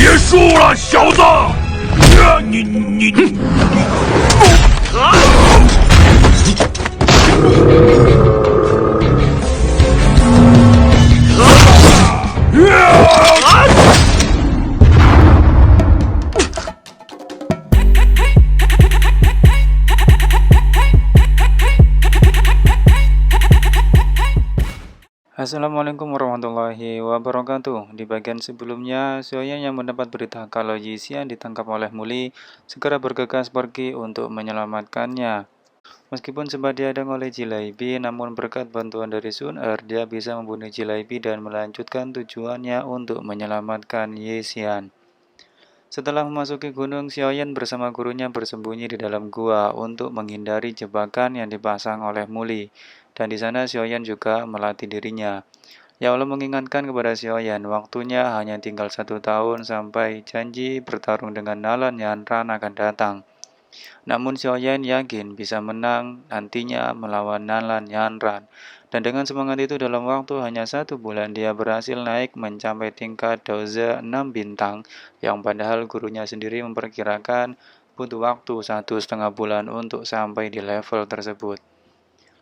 别输了，小子！你！Assalamualaikum warahmatullahi wabarakatuh. Di bagian sebelumnya, Xiaoyan yang mendapat berita kalau Yi Xian ditangkap oleh Muli segera bergegas pergi untuk menyelamatkannya. Meskipun sempat dihadang oleh Jilaibi, namun berkat bantuan dari Sun Er, dia bisa membunuh Jilaibi dan melanjutkan tujuannya untuk menyelamatkan Yi Xian. Setelah memasuki gunung, Xiaoyan bersama gurunya bersembunyi di dalam gua untuk menghindari jebakan yang dipasang oleh Muli. Dan di sana Xiaoyan juga melatih dirinya. Ya Allah mengingatkan kepada Xiaoyan, waktunya hanya tinggal 1 tahun sampai janji bertarung dengan Nalan Yanran akan datang. Namun Xiaoyan yakin bisa menang nantinya melawan Nalan Yanran. Dan dengan semangat itu dalam waktu hanya 1 bulan dia berhasil naik mencapai tingkat doze 6 bintang yang padahal gurunya sendiri memperkirakan butuh waktu 1,5 bulan untuk sampai di level tersebut.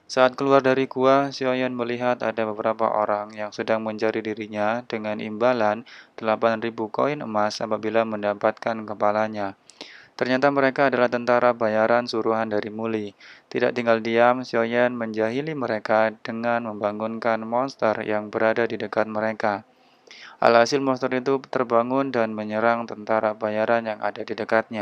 Saat keluar dari gua, Xiaoyan melihat ada beberapa orang yang sedang mencari dirinya dengan imbalan 8.000 koin emas apabila mendapatkan kepalanya. Ternyata mereka adalah tentara bayaran suruhan dari Muli. Tidak tinggal diam, Xiaoyan menjahili mereka dengan membangunkan monster yang berada di dekat mereka. Alhasil monster itu terbangun dan menyerang tentara bayaran yang ada di dekatnya.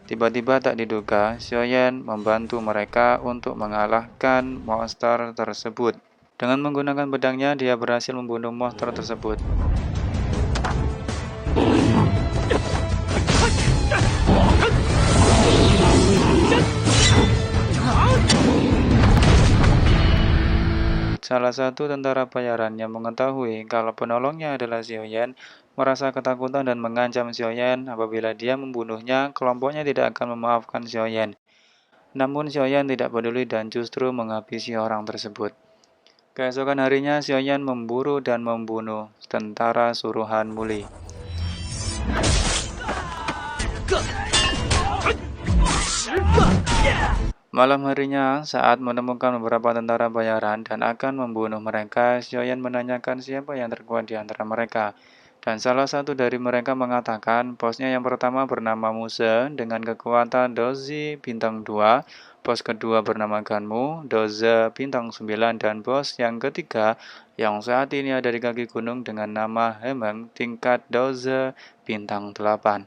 Tiba-tiba tak diduga, Xiaoyan membantu mereka untuk mengalahkan monster tersebut. Dengan menggunakan pedangnya, dia berhasil membunuh monster tersebut. Salah satu tentara bayaran yang mengetahui kalau penolongnya adalah Xiaoyan merasa ketakutan dan mengancam Xiaoyan apabila dia membunuhnya, kelompoknya tidak akan memaafkan Xiaoyan. Namun Xiaoyan tidak peduli dan justru menghabisi orang tersebut. Keesokan harinya Xiaoyan memburu dan membunuh tentara suruhan Muli. Malam harinya, saat menemukan beberapa tentara bayaran dan akan membunuh mereka, Xiaoyan menanyakan siapa yang terkuat di antara mereka. Dan salah satu dari mereka mengatakan, bosnya yang pertama bernama Muse dengan kekuatan dozi bintang 2, bos kedua bernama Ganmu, doze bintang 9, dan bos yang ketiga yang saat ini ada di kaki gunung dengan nama Hemeng tingkat doze bintang 8.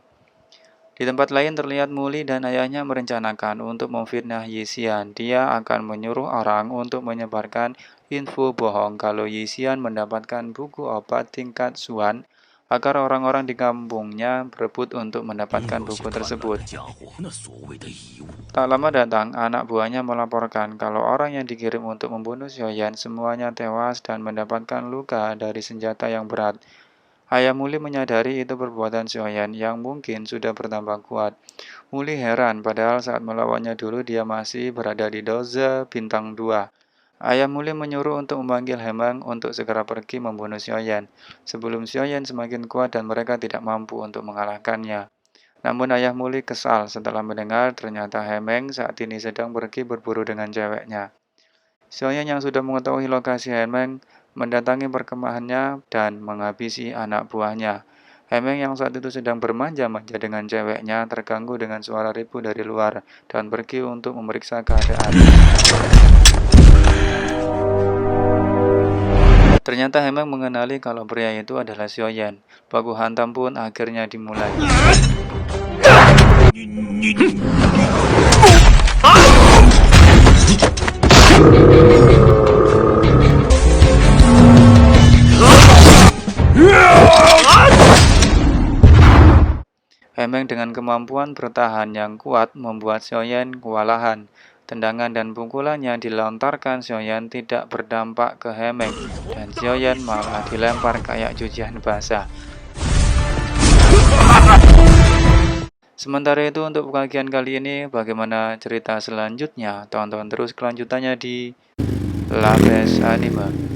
Di tempat lain terlihat Muli dan ayahnya merencanakan untuk memfitnah Yi Xian. Dia akan menyuruh orang untuk menyebarkan info bohong kalau Yi Xian mendapatkan buku obat tingkat Xuan agar orang-orang di kampungnya berebut untuk mendapatkan buku tersebut. Tak lama datang, anak buahnya melaporkan kalau orang yang dikirim untuk membunuh Xiaoyan semuanya tewas dan mendapatkan luka dari senjata yang berat. Ayah Muli menyadari itu perbuatan Xiaoyan yang mungkin sudah bertambah kuat. Muli heran padahal saat melawannya dulu dia masih berada di doze bintang 2. Ayah Muli menyuruh untuk memanggil Hemeng untuk segera pergi membunuh Xiaoyan sebelum Xiaoyan semakin kuat dan mereka tidak mampu untuk mengalahkannya. Namun ayah Muli kesal setelah mendengar ternyata Hemeng saat ini sedang pergi berburu dengan ceweknya. Xiaoyan yang sudah mengetahui lokasi Hemeng mendatangi perkemahannya dan menghabisi anak buahnya. Hemeng yang saat itu sedang bermanja-manja dengan ceweknya terganggu dengan suara ribut dari luar dan pergi untuk memeriksa keadaan. Ternyata Hemeng mengenali kalau pria itu adalah Xiaoyan. Baku hantam pun akhirnya dimulai. Hemeng dengan kemampuan bertahan yang kuat membuat Xiaoyan kewalahan. Tendangan dan pukulannya dilontarkan Xiaoyan tidak berdampak ke Hemeng dan Xiaoyan malah dilempar kayak cucian basah. Sementara itu untuk bagian kali ini, bagaimana cerita selanjutnya? Tonton terus kelanjutannya di Labes Anime.